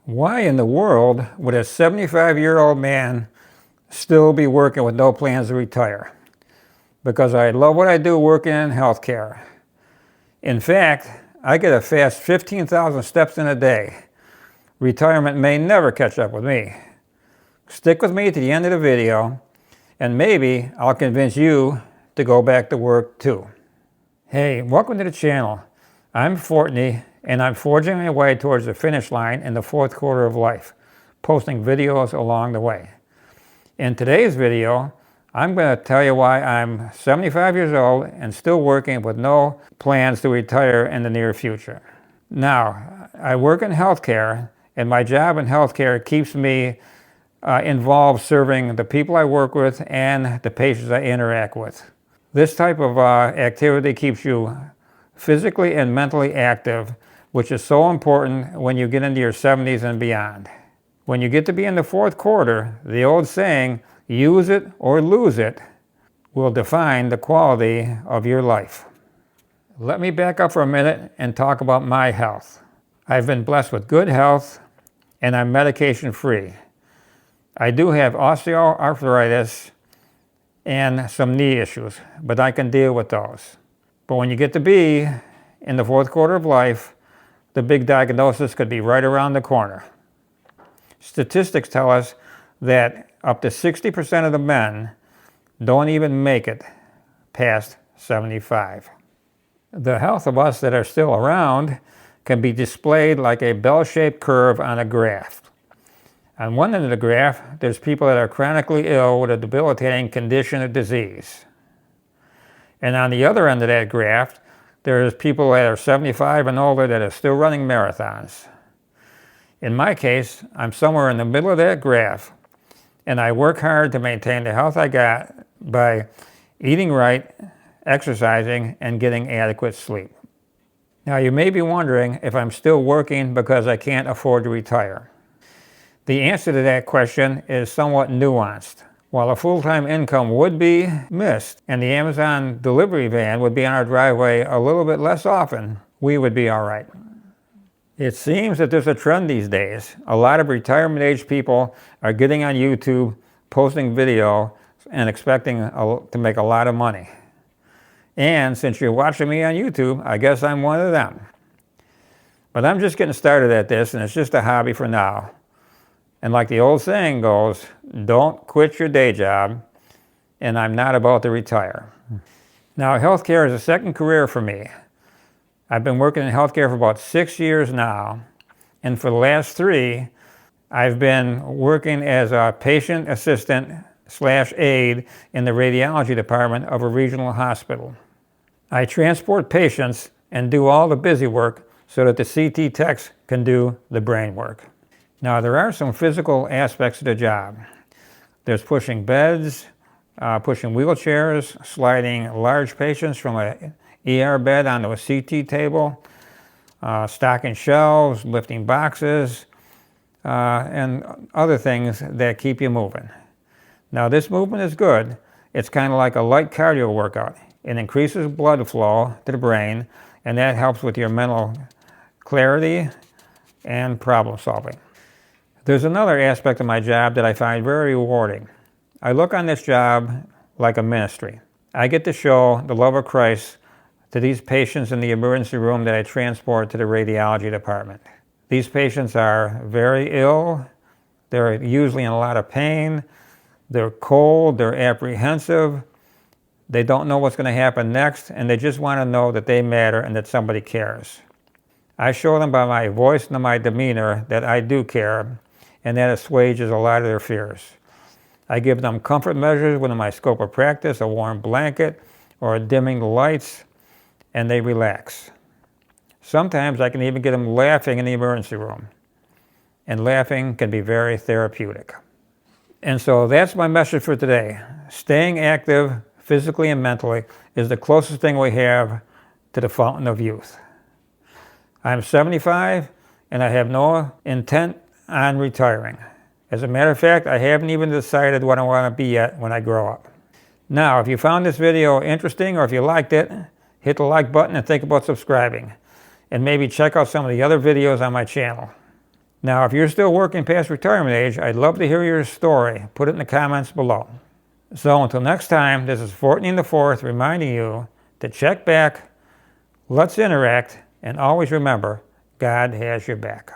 Why in the world would a 75-year-old man still be working with no plans to retire? Because I love what I do working in healthcare. In fact, I get a fast 15,000 steps in a day. Retirement may never catch up with me. Stick with me to the end of the video, and maybe I'll convince you to go back to work too. Hey, welcome to the channel. I'm Fortney, and I'm forging my way towards the finish line in the fourth quarter of life, posting videos along the way. In today's video, I'm going to tell you why I'm 75 years old and still working with no plans to retire in the near future. Now, I work in healthcare, and my job in healthcare keeps me involved serving the people I work with and the patients I interact with. This type of activity keeps you physically and mentally active, which is so important when you get into your 70s and beyond. When you get to be in the fourth quarter, the old saying, use it or lose it, will define the quality of your life. Let me back up for a minute and talk about my health. I've been blessed with good health, and I'm medication-free. I do have osteoarthritis and some knee issues, but I can deal with those. But when you get to be in the fourth quarter of life, the big diagnosis could be right around the corner. Statistics tell us that up to 60% of the men don't even make it past 75. The health of us that are still around can be displayed like a bell-shaped curve on a graph. On one end of the graph, there's people that are chronically ill with a debilitating condition or disease. And on the other end of that graph, there's people that are 75 and older that are still running marathons. In my case, I'm somewhere in the middle of that graph, and I work hard to maintain the health I got by eating right, exercising, and getting adequate sleep. Now, you may be wondering if I'm still working because I can't afford to retire. The answer to that question is somewhat nuanced. While a full-time income would be missed and the Amazon delivery van would be on our driveway a little bit less often, we would be all right. It seems that there's a trend these days. A lot of retirement-age people are getting on YouTube, posting video, and expecting to make a lot of money. And since you're watching me on YouTube, I guess I'm one of them. But I'm just getting started at this, and it's just a hobby for now. And like the old saying goes, don't quit your day job, and I'm not about to retire. Now, healthcare is a second career for me. I've been working in healthcare for about 6 years now, and for the last 3, I've been working as a patient assistant/aide in the radiology department of a regional hospital. I transport patients and do all the busy work so that the CT techs can do the brain work. Now, there are some physical aspects of the job. There's pushing beds, pushing wheelchairs, sliding large patients from an ER bed onto a CT table, stocking shelves, lifting boxes, and other things that keep you moving. Now, this movement is good. It's kind of like a light cardio workout. It increases blood flow to the brain, and that helps with your mental clarity and problem solving. There's another aspect of my job that I find very rewarding. I look on this job like a ministry. I get to show the love of Christ to these patients in the emergency room that I transport to the radiology department. These patients are very ill. They're usually in a lot of pain. They're cold. They're apprehensive. They don't know what's going to happen next, and they just want to know that they matter and that somebody cares. I show them by my voice and my demeanor that I do care, and that assuages a lot of their fears. I give them comfort measures within my scope of practice, a warm blanket, or dimming the lights, and they relax. Sometimes I can even get them laughing in the emergency room, and laughing can be very therapeutic. And so that's my message for today. Staying active, physically and mentally, is the closest thing we have to the fountain of youth. I'm 75, and I have no intent on retiring. As a matter of fact, I haven't even decided what I want to be yet when I grow up. Now, if you found this video interesting or if you liked it, hit the like button and think about subscribing. And maybe check out some of the other videos on my channel. Now, if you're still working past retirement age, I'd love to hear your story. Put it in the comments below. So until next time, this is Fortney the Fourth reminding you to check back, let's interact, and always remember, God has your back.